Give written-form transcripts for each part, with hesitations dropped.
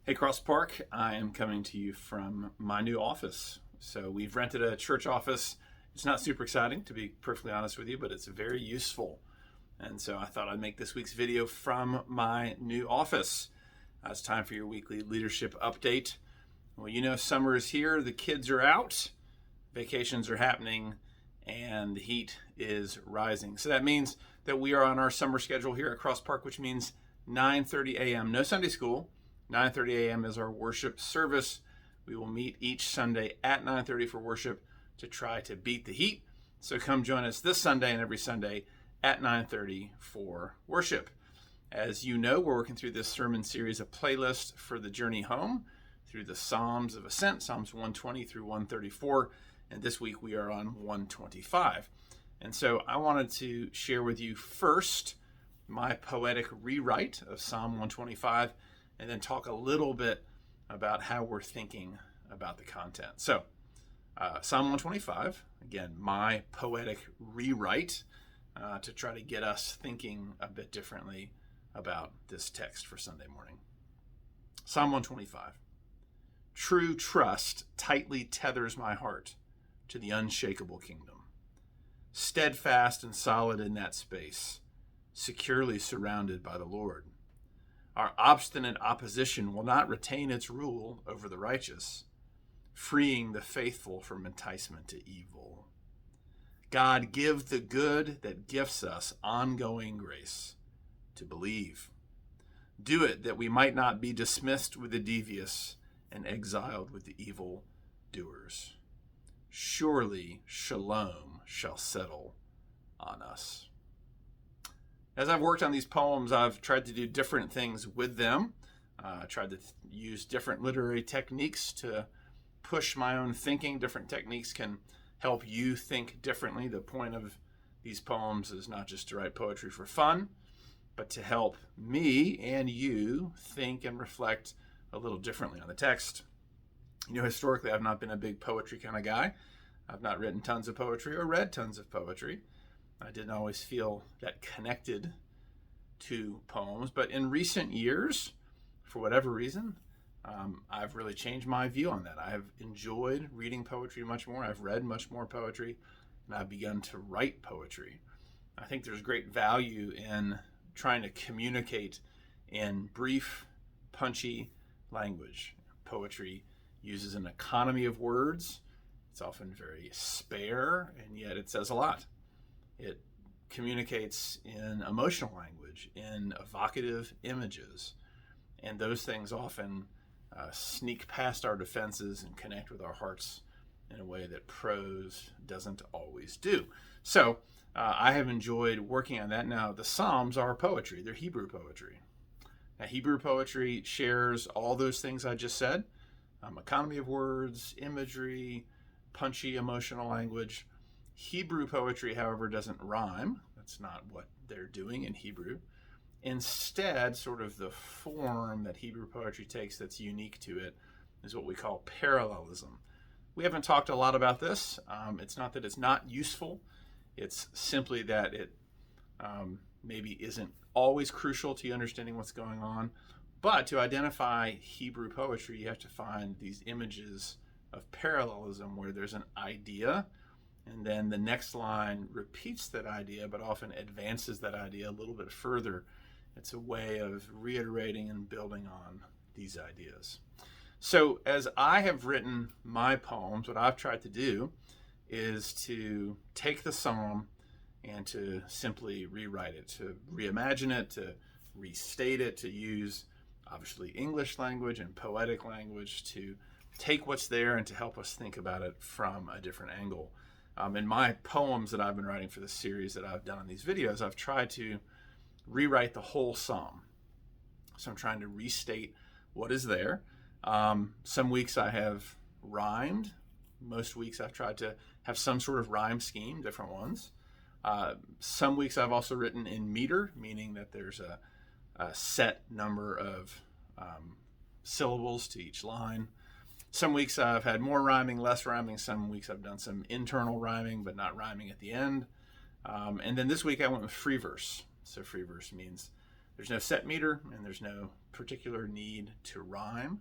Hey, Cross Park. I am coming to you from my new office. So, we've rented a church office. It's not super exciting, to be perfectly honest with you, but it's very useful. And so, I thought I'd make this week's video from my new office. It's time for your weekly leadership update. Well, summer is here, the kids are out, vacations are happening, and the heat is rising. So, that means that we are on our summer schedule here at Cross Park, which means 9:30 a.m. No Sunday school. 9:30 a.m. is our worship service. We will meet each Sunday at 9:30 for worship to try to beat the heat. So come join us this Sunday and every Sunday at 9:30 for worship. As you know, we're working through this sermon series, a playlist for the journey home through the Psalms of Ascent, Psalms 120 through 134. And this week we are on 125. And so I wanted to share with you first my poetic rewrite of Psalm 125, and then talk a little bit about how we're thinking about the content. So, Psalm 125, again, my poetic rewrite to try to get us thinking a bit differently about this text for Sunday morning. Psalm 125. True trust tightly tethers my heart to the unshakable kingdom. Steadfast and solid in that space, securely surrounded by the Lord. Our obstinate opposition will not retain its rule over the righteous, freeing the faithful from enticement to evil. God, give the good that gifts us ongoing grace to believe. Do it that we might not be dismissed with the devious and exiled with the evil doers. Surely shalom shall settle on us. As I've worked on these poems, I've tried to do different things with them. Tried to use different literary techniques to push my own thinking. Different techniques can help you think differently. The point of these poems is not just to write poetry for fun, but to help me and you think and reflect a little differently on the text. Historically, I've not been a big poetry kind of guy. I've not written tons of poetry or read tons of poetry. I didn't always feel that connected to poems, but in recent years, for whatever reason, I've really changed my view on that. I've enjoyed reading poetry much more. I've read much more poetry, and I've begun to write poetry. I think there's great value in trying to communicate in brief, punchy language. Poetry uses an economy of words. It's often very spare, and yet it says a lot. It communicates in emotional language, in evocative images, and those things often sneak past our defenses and connect with our hearts in a way that prose doesn't always do. So I have enjoyed working on that. Now, the Psalms are poetry. They're Hebrew poetry. Now, Hebrew poetry shares all those things I just said, economy of words, imagery, punchy emotional language. Hebrew poetry, however, doesn't rhyme. That's not what they're doing in Hebrew. Instead, sort of the form that Hebrew poetry takes that's unique to it is what we call parallelism. We haven't talked a lot about this. It's not that it's not useful. It's simply that it maybe isn't always crucial to you understanding what's going on. But to identify Hebrew poetry, you have to find these images of parallelism where there's an idea, and then the next line repeats that idea, but often advances that idea a little bit further. It's a way of reiterating and building on these ideas. So as I have written my poems, what I've tried to do is to take the psalm and to simply rewrite it, to reimagine it, to restate it, to use obviously English language and poetic language to take what's there and to help us think about it from a different angle. In my poems that I've been writing for this series that I've done on these videos, I've tried to rewrite the whole psalm. So I'm trying to restate what is there. Some weeks I have rhymed. Most weeks I've tried to have some sort of rhyme scheme, different ones. Some weeks I've also written in meter, meaning that there's a set number of syllables to each line. Some weeks I've had more rhyming, less rhyming. Some weeks I've done some internal rhyming, but not rhyming at the end. And then this week I went with free verse. So free verse means There's no set meter, and there's no particular need to rhyme.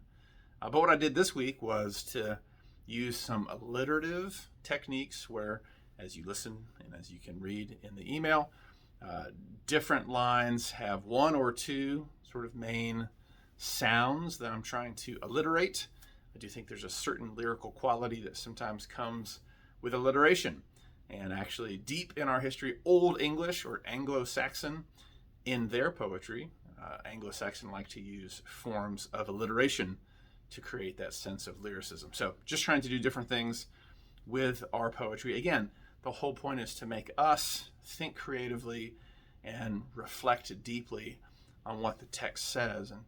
But what I did this week was to use some alliterative techniques where, as you listen and as you can read in the email, different lines have one or two sort of main sounds that I'm trying to alliterate. I do think there's a certain lyrical quality that sometimes comes with alliteration. And actually, deep in our history, Old English or Anglo-Saxon, in their poetry, Anglo-Saxon like to use forms of alliteration to create that sense of lyricism. So just trying to do different things with our poetry. Again, the whole point is to make us think creatively and reflect deeply on what the text says. And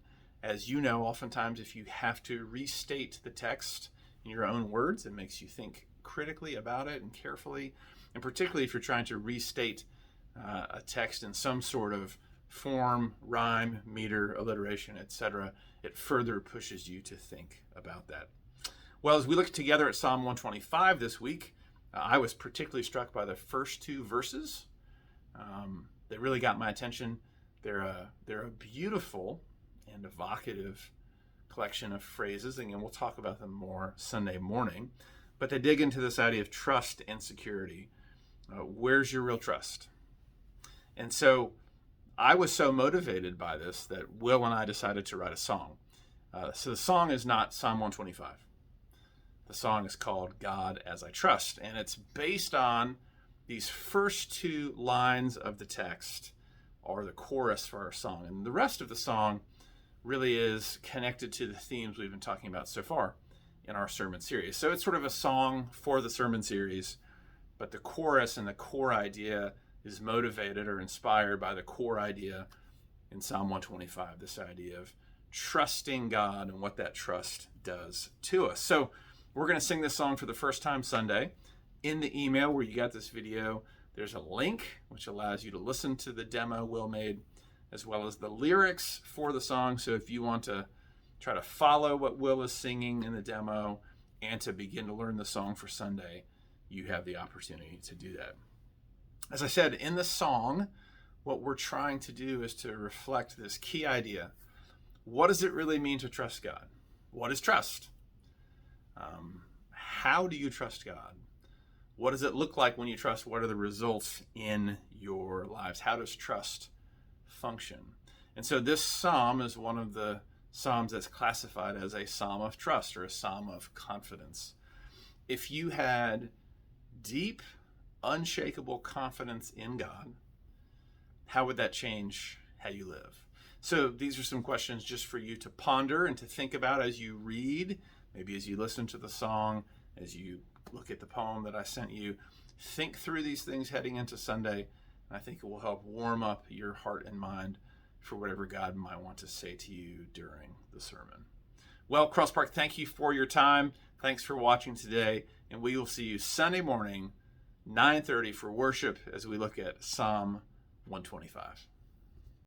as you know, oftentimes if you have to restate the text in your own words, it makes you think critically about it and carefully. And particularly if you're trying to restate a text in some sort of form, rhyme, meter, alliteration, etc., it further pushes you to think about that. Well, as we look together at Psalm 125 this week, I was particularly struck by the first two verses. They really got my attention. They're a beautiful and evocative collection of phrases. Again, we'll talk about them more Sunday morning. But they dig into this idea of trust and security. Where's your real trust? And so I was so motivated by this that Will and I decided to write a song. So the song is not Psalm 125. The song is called God As I Trust, and it's based on these first two lines of the text are the chorus for our song. And the rest of the song really is connected to the themes we've been talking about so far in our sermon series. So it's sort of a song for the sermon series, but the chorus and the core idea is motivated or inspired by the core idea in Psalm 125, this idea of trusting God and what that trust does to us. So we're going to sing this song for the first time Sunday. In the email where you got this video, there's a link which allows you to listen to the demo Will made, as well as the lyrics for the song. So if you want to try to follow what Will is singing in the demo and to begin to learn the song for Sunday, you have the opportunity to do that. As I said, in the song, what we're trying to do is to reflect this key idea. What does it really mean to trust God? What is trust? How do you trust God? What does it look like when you trust? What are the results in your lives? How does trust function? And so this psalm is one of the psalms that's classified as a psalm of trust or a psalm of confidence. If you had deep, unshakable confidence in God, how would that change how you live? So these are some questions just for you to ponder and to think about as you read, maybe as you listen to the song, as you look at the poem that I sent you. Think through these things heading into Sunday, and I think it will help warm up your heart and mind for whatever God might want to say to you during the sermon. Well, Cross Park, thank you for your time. Thanks for watching today, and we will see you Sunday morning, 9:30 for worship as we look at Psalm 125.